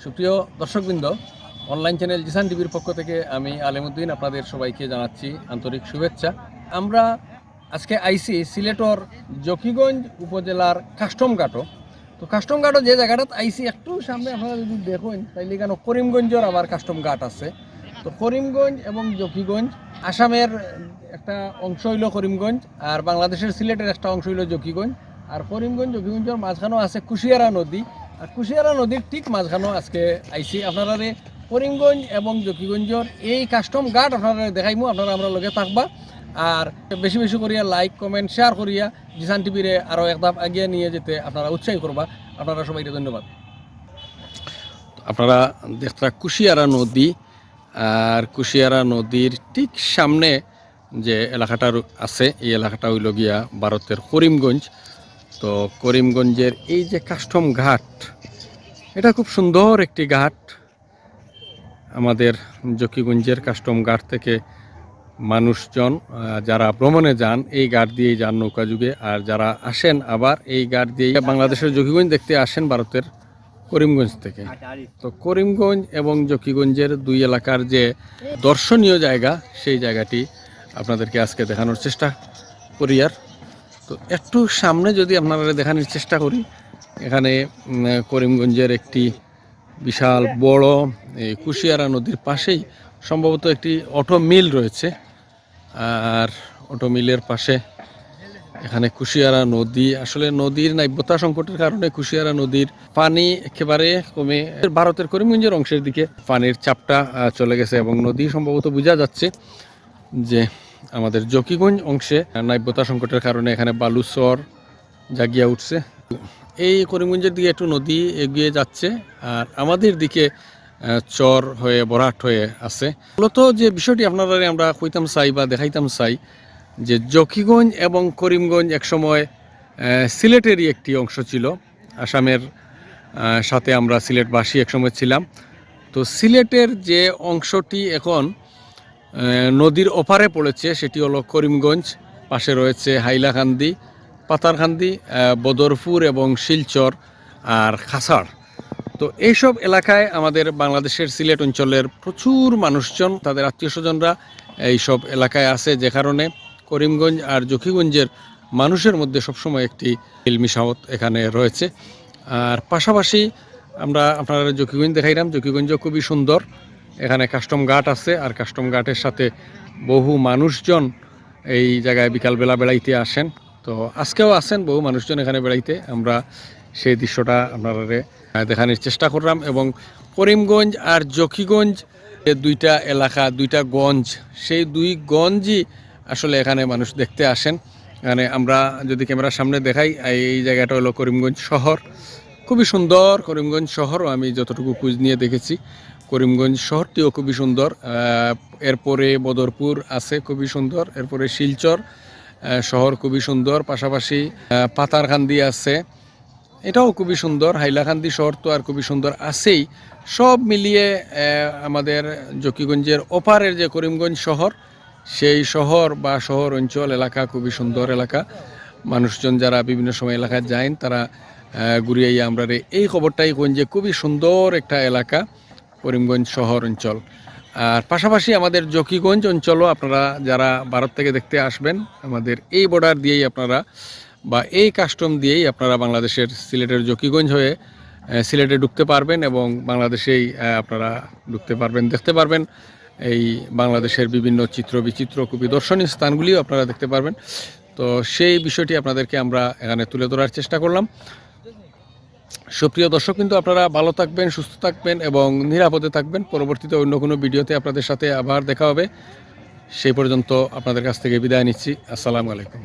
সুপ্রিয় দর্শকবৃন্দ, online channel Jisan টিভির পক্ষ থেকে আমি আলেমউদ্দিন আপনাদের সবাইকে জানাচ্ছি আন্তরিক শুভেচ্ছা। আমরা আজকে আইসি সিলেটর জকিগঞ্জ উপজেলার কাস্টমঘাটও। তো কাস্টমঘাটও যে জায়গাটাত আইসি একটু সামনে আপনারা যদি দেখুন তাইলে কেন করিমগঞ্জের আবার কাস্টমঘাট আছে। তো করিমগঞ্জ এবং জকিগঞ্জ আসামের একটা অংশ হইল করিমগঞ্জ, আর বাংলাদেশের সিলেটের একটা অংশ হইল জকিগঞ্জ। আর করিমগঞ্জ জকিগঞ্জের মাঝখানেও আছে কুশিয়ারা নদী, আর কুশিয়ারা নদীর ঠিক মাঝখানেও আজকে আইসি আপনারা করিমগঞ্জ এবং জকিগঞ্জের এই কাস্টম ঘাট আপনারা দেখাইমু। আপনারা আমরা লগে থাকবা, আর বেশি বেশি করিয়া লাইক কমেন্ট শেয়ার করিয়া জিসান টিভিরে আরও এক ধাপ এগিয়ে নিয়ে যেতে আপনারা উৎসাহী করবা। আপনারা সবাইকে ধন্যবাদ। আপনারা দেখতে কুশিয়ারা নদী, আর কুশিয়ারা নদীর ঠিক সামনে যে এলাকাটা আছে এই এলাকাটা হইল গিয়া ভারতের করিমগঞ্জ। তো করিমগঞ্জের এই যে কাস্টম ঘাট, এটা খুব সুন্দর একটি ঘাট। আমাদের জকিগঞ্জের কাস্টম ঘাট থেকে মানুষজন যারা ভ্রমণে যান এই ঘাট দিয়েই যান নৌকা যুগে, আর যারা আসেন আবার এই ঘাট দিয়েই বাংলাদেশের জকিগঞ্জ দেখতে আসেন ভারতের করিমগঞ্জ থেকে। তো করিমগঞ্জ এবং জকিগঞ্জের দুই এলাকার যে দর্শনীয় জায়গা, সেই জায়গাটি আপনাদেরকে আজকে দেখানোর চেষ্টা করি। আর তো একটু সামনে যদি আপনারা দেখানোর চেষ্টা করি, এখানে করিমগঞ্জের একটি বিশাল বড় এই কুশিয়ারা নদীর পাশেই সম্ভবত একটি অটো মিল রয়েছে, আর অটো মিলের পাশে এখানে কুশিয়ারা নদী। আসলে নদীর নাব্যতা সংকটের কারণে কুশিয়ারা নদীর পানি একেবারে কমে ভারতের করিমগঞ্জের অংশের দিকে পানির চাপটা চলে গেছে, এবং নদী সম্ভবত বোঝা যাচ্ছে যে আমাদের জকিগঞ্জ অংশে নাব্যতা সংকটের কারণে এখানে বালুচর জাগিয়া উঠছে। এই করিমগঞ্জের দিকে একটু নদী এগিয়ে যাচ্ছে, আর আমাদের দিকে চর হয়ে বরাট হয়ে আছে। মূলত যে বিষয়টি আপনারা আমরা কইতাম চাই বা দেখাইতাম চাই যে জকিগঞ্জ এবং করিমগঞ্জ একসময় সিলেটেরই একটি অংশ ছিল। আসামের সাথে আমরা সিলেটবাসী একসময় ছিলাম। তো সিলেটের যে অংশটি এখন নদীর ওপারে পড়েছে সেটি হলো করিমগঞ্জ। পাশে রয়েছে হাইলাকান্দি, পাতারকান্দি, বদরপুর এবং শিলচর আর খাসাড়। তো এইসব এলাকায় আমাদের বাংলাদেশের সিলেট অঞ্চলের প্রচুর মানুষজন, তাদের আত্মীয় স্বজনরা এইসব এলাকায় আছে, যে কারণে করিমগঞ্জ আর জকিগঞ্জের মানুষের মধ্যে সবসময় একটি মিলমিশাওয়াত এখানে রয়েছে। আর পাশাপাশি আমরা আপনারা জকিগঞ্জ দেখাইলাম, জকিগঞ্জও খুবই সুন্দর। এখানে কাস্টম ঘাট আছে, আর কাস্টম ঘাটের সাথে বহু মানুষজন এই জায়গায় বিকালবেলা বেড়াইতে আসেন। তো আজকেও আসেন বহু মানুষজন এখানে বেড়াইতে। আমরা সেই দৃশ্যটা আপনারা দেখানোর চেষ্টা করলাম। এবং করিমগঞ্জ আর জকিগঞ্জ দুইটা এলাকা, দুইটা গঞ্জ, সেই দুই গঞ্জই আসলে এখানে মানুষ দেখতে আসেন। এখানে আমরা যদি ক্যামেরার সামনে দেখাই, এই জায়গাটা হলো করিমগঞ্জ শহর। খুবই সুন্দর করিমগঞ্জ শহরও, আমি যতটুকু খোঁজ নিয়ে দেখেছি করিমগঞ্জ শহরটিও খুবই সুন্দর। এরপরে বদরপুর আছে খুবই সুন্দর, এরপরে শিলচর শহর খুবই সুন্দর, পাশাপাশি পাতারকান্দি আছে, এটাও খুবই সুন্দর। হাইলাকান্দি শহর তো আর খুবই সুন্দর আছেই। সব মিলিয়ে আমাদের জকিগঞ্জের ওপারের যে করিমগঞ্জ শহর, সেই শহর বা শহর অঞ্চল এলাকা খুবই সুন্দর এলাকা। মানুষজন যারা বিভিন্ন সময় এলাকায় যান তারা ঘুরিয়ে আমরা এই খবরটাই কোন যে খুবই সুন্দর একটা এলাকা করিমগঞ্জ শহর অঞ্চল। আর পাশাপাশি আমাদের জকিগঞ্জ অঞ্চলও আপনারা যারা ভারত থেকে দেখতে আসবেন, আমাদের এই বর্ডার দিয়েই আপনারা বা এই কাস্টম দিয়েই আপনারা বাংলাদেশের সিলেটের জকিগঞ্জ হয়ে সিলেটে ঢুকতে পারবেন, এবং বাংলাদেশেই আপনারা ঢুকতে পারবেন, দেখতে পারবেন এই বাংলাদেশের বিভিন্ন চিত্র বিচিত্র খুবই দর্শনীয় স্থানগুলিও আপনারা দেখতে পারবেন। তো সেই বিষয়টি আপনাদেরকে আমরা এখানে তুলে ধরার চেষ্টা করলাম। সুপ্রিয় দর্শক, কিন্তু আপনারা ভালো থাকবেন, সুস্থ থাকবেন এবং নিরাপদে থাকবেন। পরবর্তীতে অন্য কোনো ভিডিওতে আপনাদের সাথে আবার দেখা হবে। সেই পর্যন্ত আপনাদের কাছ থেকে বিদায় নিচ্ছি। আসসালামু আলাইকুম।